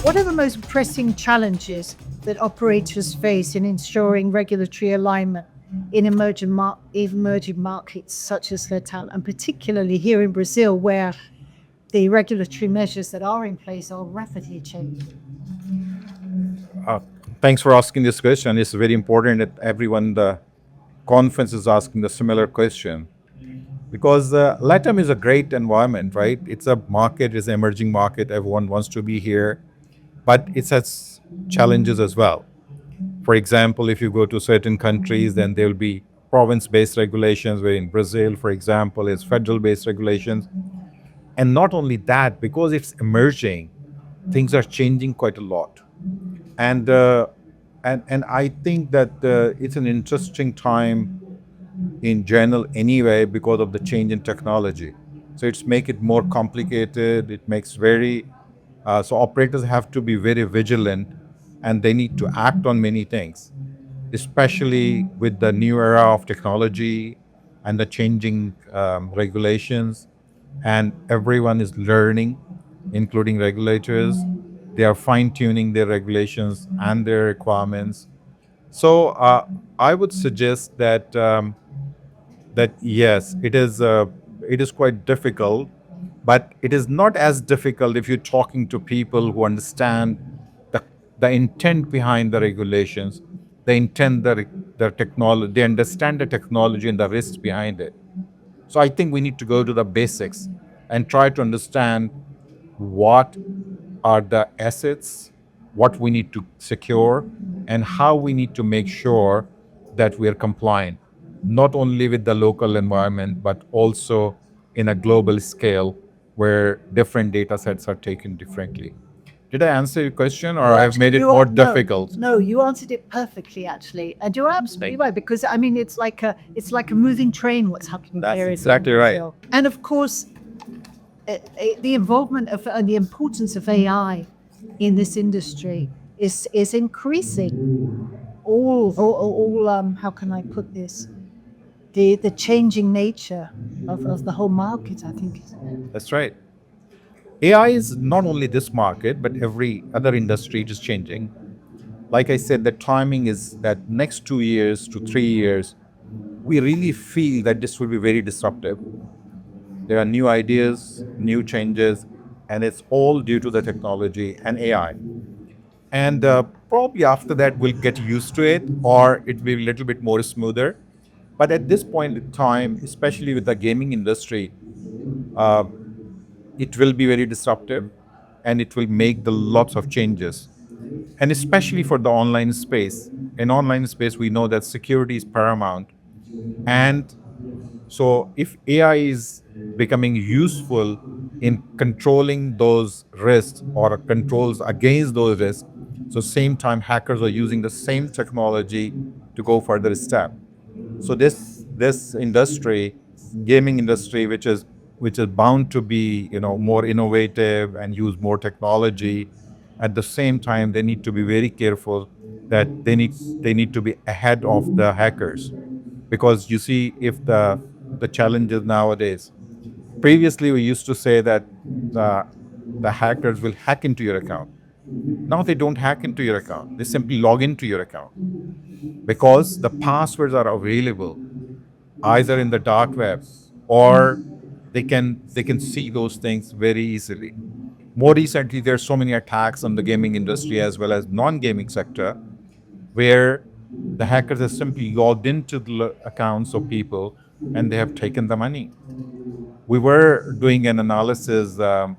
What are the most pressing challenges that operators face in ensuring regulatory alignment in emerging markets such as LATAM, and particularly here in Brazil, where the regulatory measures that are in place are rapidly changing? Uh, Thanks for asking this question. It's very important that everyone in the conference is asking the similar question because LATAM is a great environment, right? It's a market, it's an emerging market. Everyone wants to be here, but it has challenges as well. For example, if you go to certain countries, then there will be province-based regulations, where in Brazil, for example, it's federal-based regulations. And not only that, because it's emerging, things are changing quite a lot. And I think that it's an interesting time in general anyway because of the change in technology. So it's make it more complicated. It makes very so operators have to be very vigilant, and they need to act on many things, especially with the new era of technology and the changing regulations. And everyone is learning, including regulators. They are fine tuning their regulations and their requirements. So I would suggest that yes, it is quite difficult, but it is not as difficult if you're talking to people who understand the, the intent behind the regulations, the intent, the technology, they understand the technology and the risks behind it. So I think we need to go to the basics and try to understand what are the assets, what we need to secure, and how we need to make sure that we are compliant, not only with the local environment, but also in a global scale where different data sets are taken differently. Did I answer your question, or I've made it You more are, no, difficult? no, you answered it perfectly, actually, and you're absolutely right, because I mean it's like a moving train. What's happening That's there in exactly right. Brazil, and of course, the involvement of and the importance of AI in this industry is increasing. How can I put this? The changing nature of the whole market, I think. That's right. AI is not only this market, but every other industry is changing. Like I said, the timing is that next 2 years to 3 years, we really feel that this will be very disruptive. There are new ideas, new changes, and it's all due to the technology and AI. And probably after that, we'll get used to it, or it will be a little bit more smoother. But at this point in time, especially with the gaming industry, uh, it will be very disruptive, and it will make the lots of changes, and especially for the online space. In online space, we know that security is paramount. And so if AI is becoming useful in controlling those risks or controls against those risks, so same time hackers are using the same technology to go further step. So this industry, gaming industry, which is bound to be more innovative and use more technology, at the same time they need to be very careful that they need to be ahead of the hackers, because you see, if the challenges nowadays, previously we used to say that the the hackers will hack into your account. Now they don't hack into your account, they simply log into your account, because the passwords are available either in the dark web, or they can see those things very easily. More recently, there are so many attacks on the gaming industry as well as non-gaming sector, where the hackers have simply logged into the accounts of people and they have taken the money. We were doing an analysis a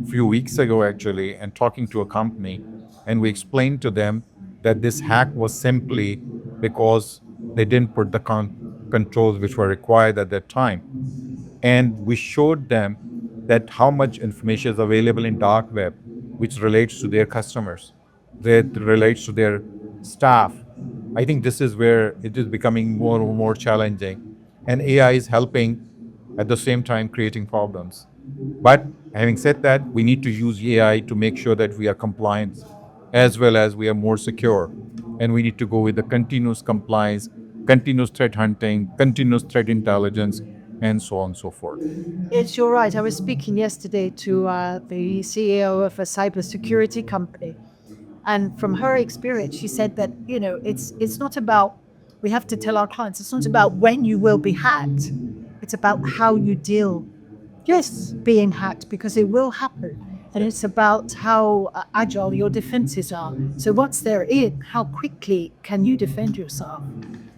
few weeks ago, actually, and talking to a company, and we explained to them that this hack was simply because they didn't put the controls which were required at that time. And we showed them that how much information is available in dark web, which relates to their customers, that relates to their staff. I think this is where it is becoming more and more challenging, and AI is helping at the same time creating problems. But having said that, we need to use AI to make sure that we are compliant as well as we are more secure. And we need to go with the continuous compliance, continuous threat hunting, continuous threat intelligence, and so on and so forth. Yes, you're right. I was speaking yesterday to the CEO of a cybersecurity company, and from her experience, she said that it's not about, we have to tell our clients, it's not about when you will be hacked. It's about how you deal, yes, being hacked, because it will happen. And it's about how agile your defenses are. So once they're in, how quickly can you defend yourself?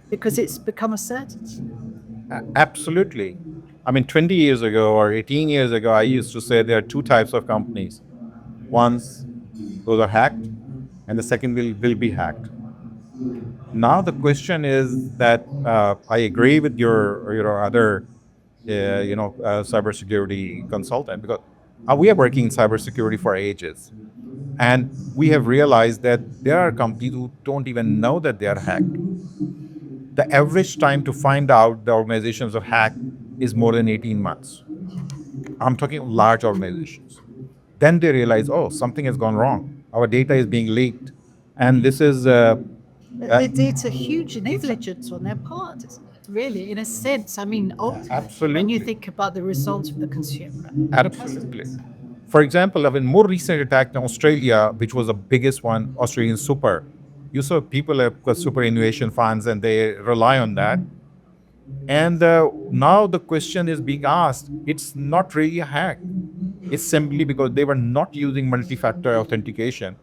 Because it's become a certainty. Absolutely. I mean, 20 years ago or 18 years ago, I used to say there are two types of companies. One's those are hacked, and the second will be hacked. Now the question is that I agree with your other cybersecurity consultant, because we are working in cybersecurity for ages, and we have realized that there are companies who don't even know that they are hacked. The average time to find out the organizations are hacked is more than 18 months. I'm talking large organizations. Then they realize, oh, something has gone wrong. Our data is being leaked, and this is uh, It's a huge negligence on their part, isn't it? Really, in a sense. I mean, ultimately, when you absolutely. think about the results for the consumer, it has to be. Absolutely. For example, of a more recent attack in Australia, which was the biggest one, Australian super. You saw people have got superannuation funds and they rely on that. And now the question is being asked, it's not really a hack. It's simply because they were not using multi-factor authentication.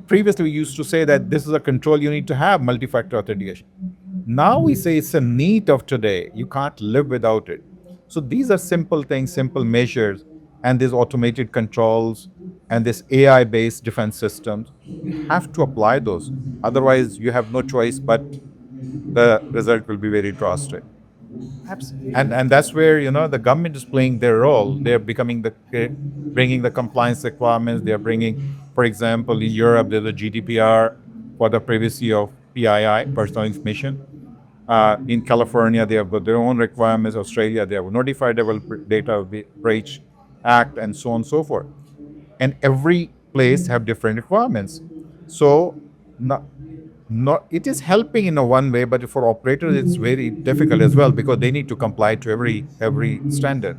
Previously we used to say that this is a control you need to have, multi-factor authentication. Now we say it's a need of today. You can't live without it. So these are simple things, simple measures, and these automated controls and this AI-based defense systems. You have to apply those. Otherwise, you have no choice, but the result will be very drastic. Absolutely. And that's where the government is playing their role. They're becoming bringing the compliance requirements. They're bringing, for example, in Europe there's a GDPR for the privacy of PII, personal information. In California they have got their own requirements. Australia they have notified data breach act, and so on and so forth. And every place have different requirements. So no, not it is helping in a one way, but for operators it's very difficult as well, because they need to comply to every standard.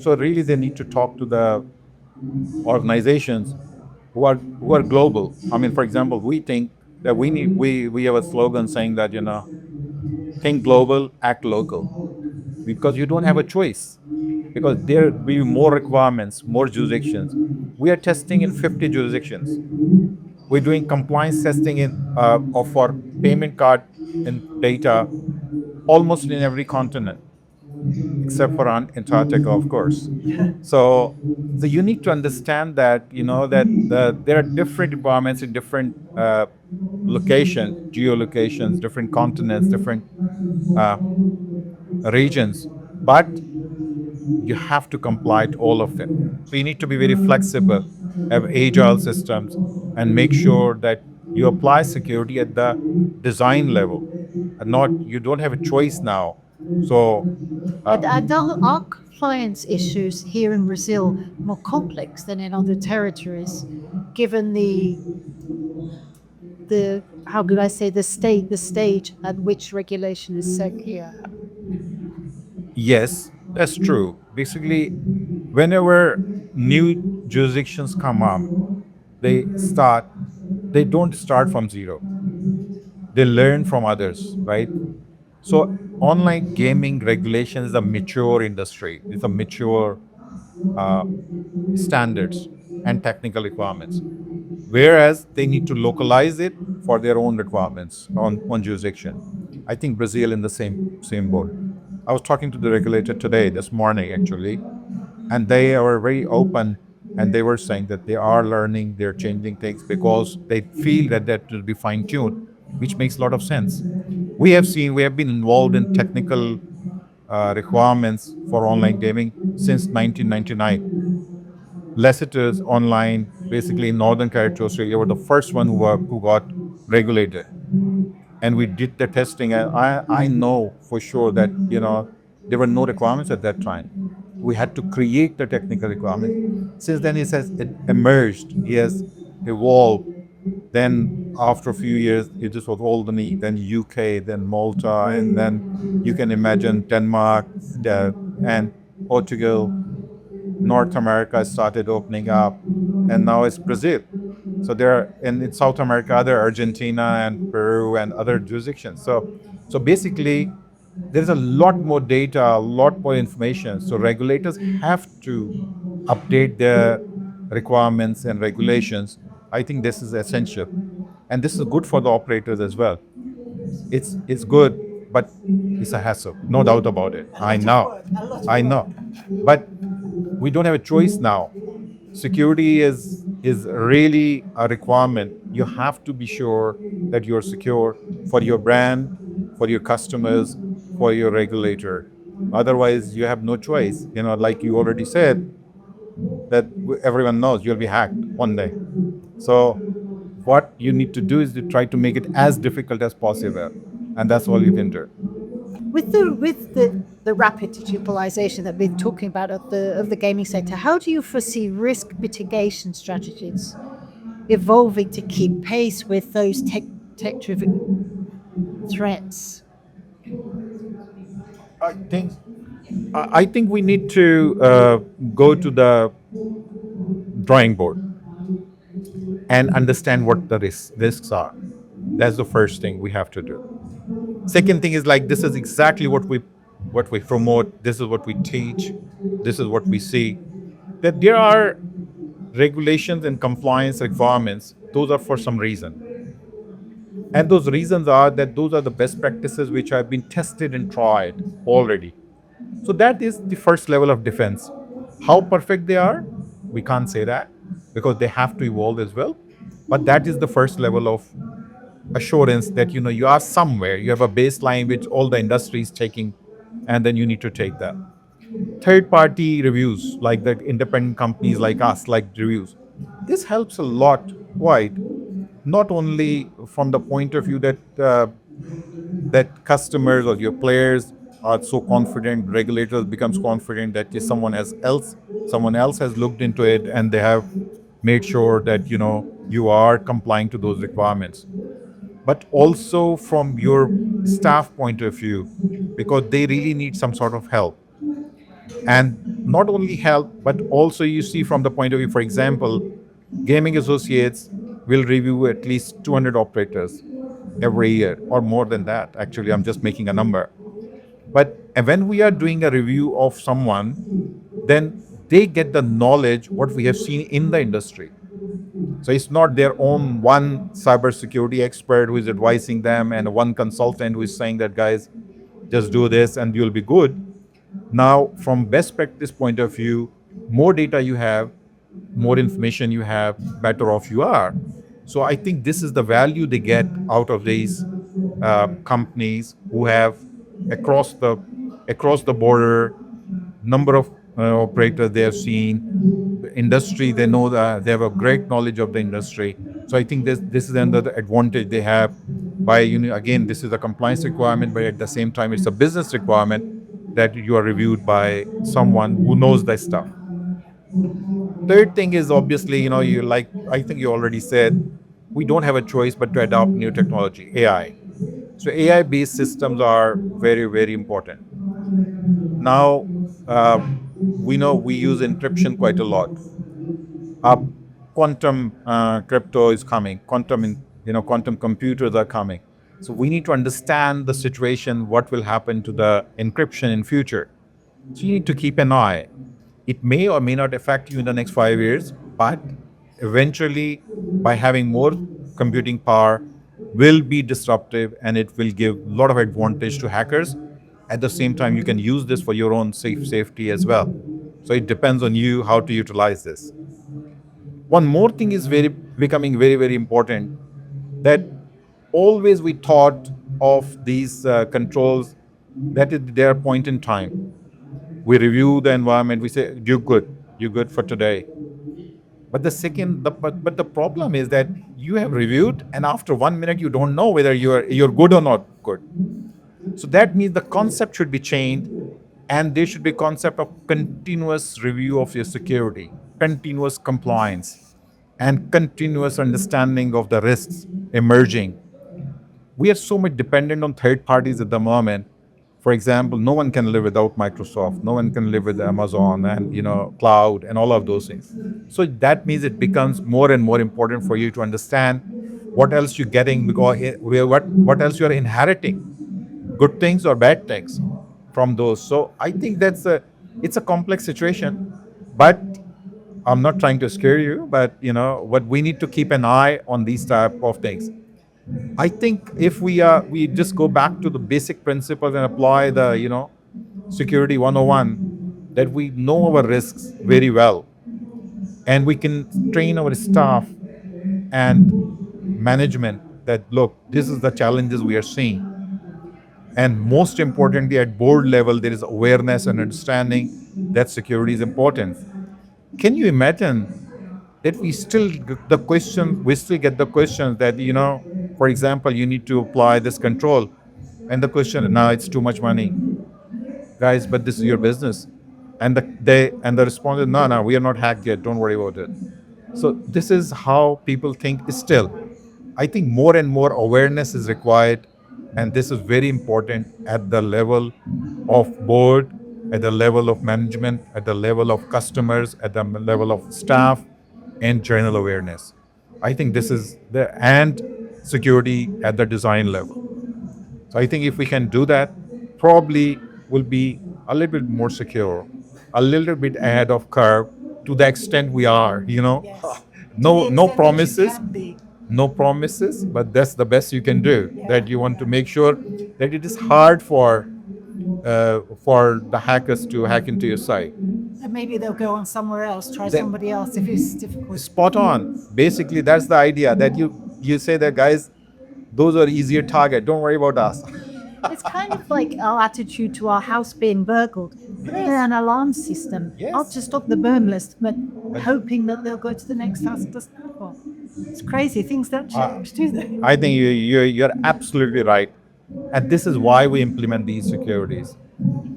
So really they need to talk to the organizations who are global. I mean, for example, we think that we have a slogan saying that think global, act local, because you don't have a choice, because there will be more requirements, more jurisdictions. We are testing in 50 jurisdictions. We're doing compliance testing for payment card and data almost in every continent, except for Antarctica, of course. So, so you need to understand that there are different requirements in different locations, geolocations, different continents, different uh, regions, but you have to comply to all of them. So you need to be very flexible, have agile systems, and make sure that you apply security at the design level, and not you don't have a choice now. So Are compliance issues here in Brazil more complex than in other territories, given the how could I say, the stage at which regulation is set here? yes, that's true. Basically, whenever new jurisdictions come up, they start. They don't start from zero. They learn from others, right? So online gaming regulation is a mature industry. It's a mature uh, standards and technical requirements. Whereas they need to localize it for their own requirements on jurisdiction. I think Brazil in the same boat. I was talking to the regulator today, this morning actually, and they are very open, and they were saying that they are learning, they're changing things because they feel that will be fine tuned, which makes a lot of sense. We have been involved in technical requirements for online gaming since 1999. Licitors online, basically in Northern Territory, Australia, were the first one who got regulated, and we did the testing. And I know for sure that there were no requirements at that time. We had to create the technical requirements. Since then, it emerged, it has evolved, Then after a few years, it just was all the need. Then UK, then Malta, and then you can imagine Denmark, and Portugal. North America started opening up, and now it's Brazil. So there are, and in South America, there are Argentina and Peru and other jurisdictions. So basically, there's a lot more data, a lot more information. So regulators have to update their requirements and regulations. I think this is essential, and this is good for the operators as well. It's good, but it's a hassle, no doubt about it. I know, I know, but we don't have a choice now. Security is really a requirement. You have to be sure that you're secure for your brand, for your customers, for your regulator. Otherwise, you have no choice. Like you already said, that everyone knows you'll be hacked one day. So what you need to do is to try to make it as difficult as possible, and that's all you can do. With the rapid digitalization that we've been talking about of the gaming sector, how do you foresee risk mitigation strategies evolving to keep pace with those tech driven threats? I think I think we need to go to the drawing board and understand what the risks are. That's the first thing we have to do. Second thing is, like, this is exactly what we promote. This is what we teach. This is what we see. That there are regulations and compliance requirements. Those are for some reason, and those reasons are that those are the best practices which have been tested and tried already. So that is the first level of defense. How perfect they are, we can't say that, because they have to evolve as well. But that is the first level of assurance that you are somewhere. You have a baseline which all the industry is taking, and then you need to take that. Third party reviews, like the independent companies like us, like reviews. This helps a lot, quite, not only from the point of view that customers or your players are so confident, regulators becomes confident that someone else has looked into it, and they have made sure that you are complying to those requirements. But also from your staff point of view, because they really need some sort of help. And not only help, but also you see from the point of view, for example, gaming associates will review at least 200 operators every year, or more than that. Actually, I'm just making a number. But when we are doing a review of someone, then they get the knowledge what we have seen in the industry. So it's not their own one cybersecurity expert who is advising them and one consultant who is saying that, guys, just do this and you'll be good. Now, from best practice point of view, more data you have, more information you have, better off you are. So I think this is the value they get out of these companies who have across the across the border number of operators they have seen, the industry they know, that they have a great knowledge of the industry. So I think this is another advantage they have. By again, this is a compliance requirement, but at the same time it's a business requirement that you are reviewed by someone who knows that stuff. Third thing is, obviously, you, like I think you already said, we don't have a choice but to adopt new technology, AI. So AI based systems are very, very important. Now, we know we use encryption quite a lot. uh, Quantum crypto is coming. Quantum computers are coming. So we need to understand the situation, what will happen to the encryption in future. So you need to keep an eye. It may or may not affect you in the next 5 years, but eventually, by having more computing power, will be disruptive, and it will give a lot of advantage to hackers. At the same time, you can use this for your own safety as well. So it depends on you how to utilize this. One more thing is becoming very, very important, that always we thought of these controls that is their point in time. We review the environment, we say you're good for today. But the problem is that you have reviewed, and after 1 minute you don't know whether you're good or not good. So that means the concept should be changed, and there should be concept of continuous review of your security, continuous compliance. and continuous understanding of the risks emerging. We are so much dependent on third parties at the moment. For example, no one can live without Microsoft, no one can live with Amazon and cloud and all of those things. So that means it becomes more and more important for you to understand what else you're getting, because what else you're inheriting, good things or bad things from those. So I think it's a complex situation, but I'm not trying to scare you, but what we need to keep an eye on these type of things. I think if we just go back to the basic principles and apply the security 101, that we know our risks very well, and we can train our staff and management that, look, this is the challenges we are seeing. And most importantly, at board level, there is awareness and understanding that security is important. Can you imagine that we still get the question that, for example, you need to apply this control, and the question, now it's too much money, guys, but this is your business. And the response is, no, no, we are not hacked yet, don't worry about it. So this is how people think still. I think more and more awareness is required, and this is very important at the level of board, at the level of management, at the level of customers, at the level of staff, and general awareness. I think this is the and security at the design level. So I think if we can do that, probably will be a little bit more secure, a little bit ahead of curve to the extent we are. Yes. To the No extent that you promises, can be. no promises, but that's the best you can do. Yeah, That you want to yeah. make sure that it is hard for the hackers to hack into your site. And maybe they'll go on somewhere else, try They- somebody else if it's difficult. Spot on. Basically, that's the idea, that you say that, guys, those are easier target. Don't worry about us. It's kind of like our attitude to our house being burgled. Put in an alarm system. Yes. I'll just stop the burn list, but hoping that they'll go to the next house and doesn't happen. It's crazy. Things don't change, do they? I think you're absolutely right, and this is why we implement these securities,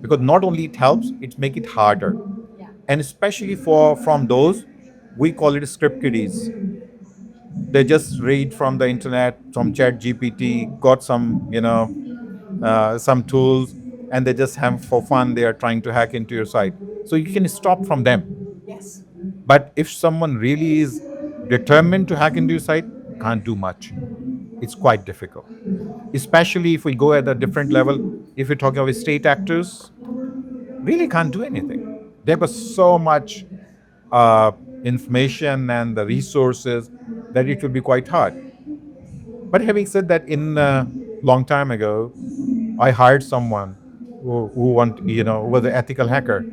because not only it helps, it make it harder, Yeah. and especially for from those, we call it script kiddies. They just read from the internet, from Chat GPT, got some tools, and they just have for fun. They are trying to hack into your site, so you can stop from them. Yes. But if someone really is determined to hack into your site, can't do much. It's quite difficult, especially if we go at a different level. If we're talking about state actors, really can't do anything. There was so much uh, information and the resources that it will be quite hard. But having said that, in long time ago, I hired someone who was an ethical hacker,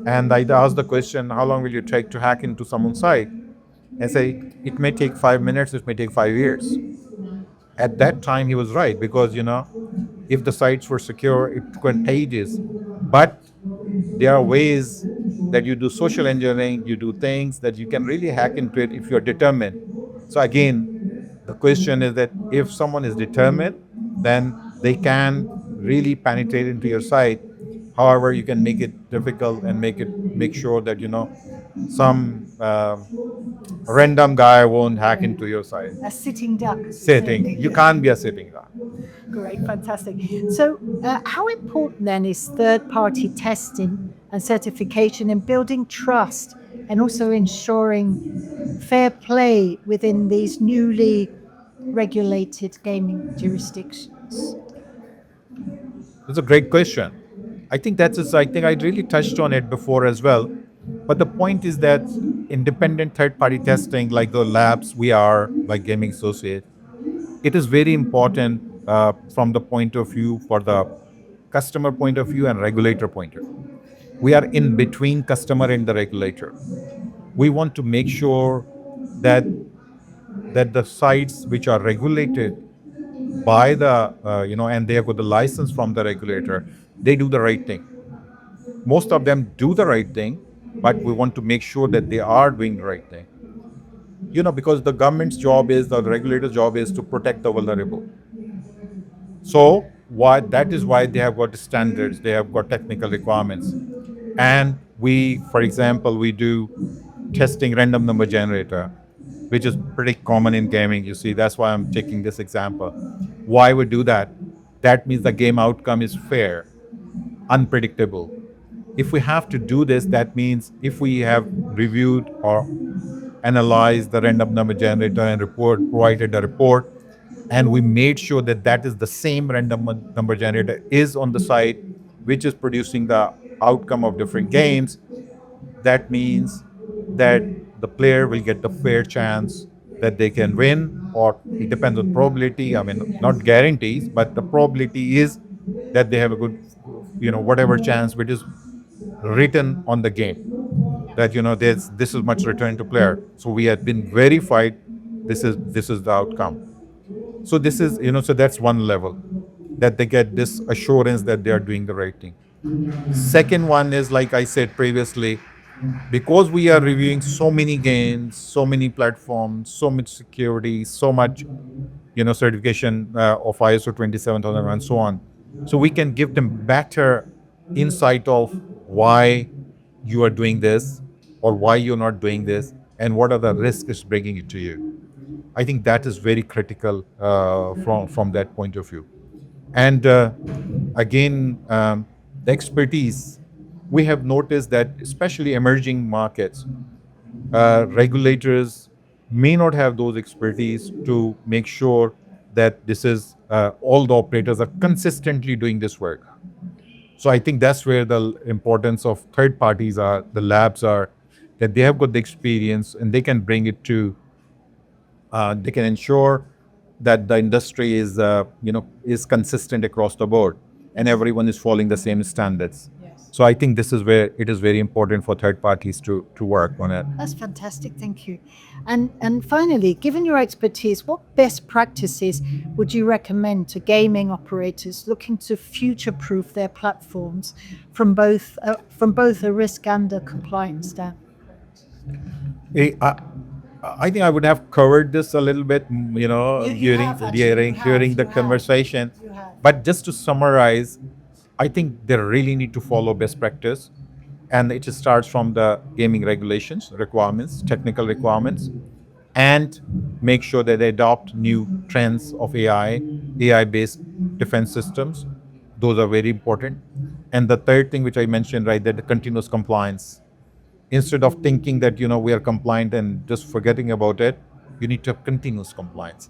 and I asked the question, "How long will you take to hack into someone's site?" And say, "It may take 5 minutes, it may take 5 years." At that time, he was right, because if the sites were secure, it took ages. But there are ways that you do social engineering, you do things that you can really hack into it if you're determined. So again, the question is that if someone is determined, then they can really penetrate into your site. However, you can make it difficult and make sure that some random guy won't hack into your site. A sitting duck. as we say in Sitting, you English. can't be a sitting guy. Great, fantastic. So, how important then is third party testing and certification in building trust and also ensuring fair play within these newly regulated gaming jurisdictions? That's a great question. I think I really touched on it before as well. But the point is that independent third party testing, like the labs we are, like Gaming Associate, it is very important from the point of view for the customer point of view and regulator point of view. We are in between customer and the regulator. We want to make sure that the sites which are regulated by the and they have got the license from the regulator, they do the right thing. Most of them do the right thing, but we want to make sure that they are doing the right thing. Because the government's job is, the regulator's job is to protect the vulnerable. So that is why they have got standards, they have got technical requirements. And we, for example, we do testing random number generator. which is pretty common in gaming. You see, that's why I'm taking this example. Why we do that? That means the game outcome is fair, unpredictable. If we have to do this, that means if we have reviewed or analyzed the random number generator and provided a report, and we made sure that that is the same random number generator is on the site, which is producing the outcome of different games, that means that the player will get the fair chance that they can win, or it depends on probability. I mean, not guarantees, but the probability is that they have a good, whatever chance which is written on the game, that there's this is much return to player. So we have been verified. This is the outcome. So this is so that's one level, that they get this assurance that they are doing the right thing. Second one is, like I said previously, because we are reviewing so many games, so many platforms, so much security, so much certification of ISO 27001 and so on. So we can give them better insight of why you are doing this or why you're not doing this, and what are the risks it's bringing it to you. I think that is very critical from that point of view. And again, the expertise. We have noticed that, especially emerging markets, regulators may not have those expertise to make sure that this is all the operators are consistently doing this work. So I think that's where the importance of third parties are, the labs are, that they have got the experience and they can bring it to, they can ensure that the industry is consistent across the board, and everyone is following the same standards. So I think this is where it is very important for third parties to work on it. That's fantastic. Thank you. And finally, given your expertise, what best practices would you recommend to gaming operators looking to future-proof their platforms from both a risk and a compliance standpoint? I think I would have covered this a little bit, You have, actually. during the conversation. You have. But just to summarize, I think they really need to follow best practice, and it starts from the gaming regulations, requirements, technical requirements, and make sure that they adopt new trends of AI-based defense systems. Those are very important. And the third thing, which I mentioned, right, that the continuous compliance. Instead of thinking that we are compliant and just forgetting about it, you need to have continuous compliance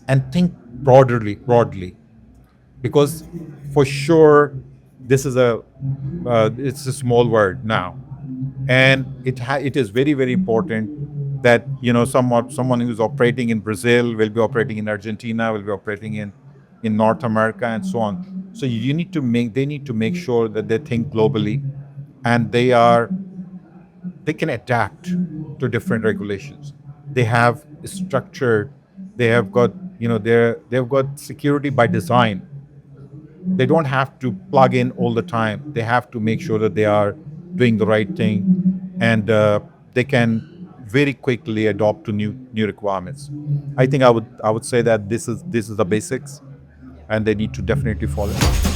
and think broadly, because for sure this is it's a small word now, and it is very, very important that someone who's operating in Brazil will be operating in Argentina, will be operating in North America, and so on. So they need to make sure that they think globally, and they can adapt to different regulations. They have structured, they have got they've got security by design. They don't have to plug in all the time. They have to make sure that they are doing the right thing, and they can very quickly adopt to new requirements. I think I would say that this is the basics, and they need to definitely follow it.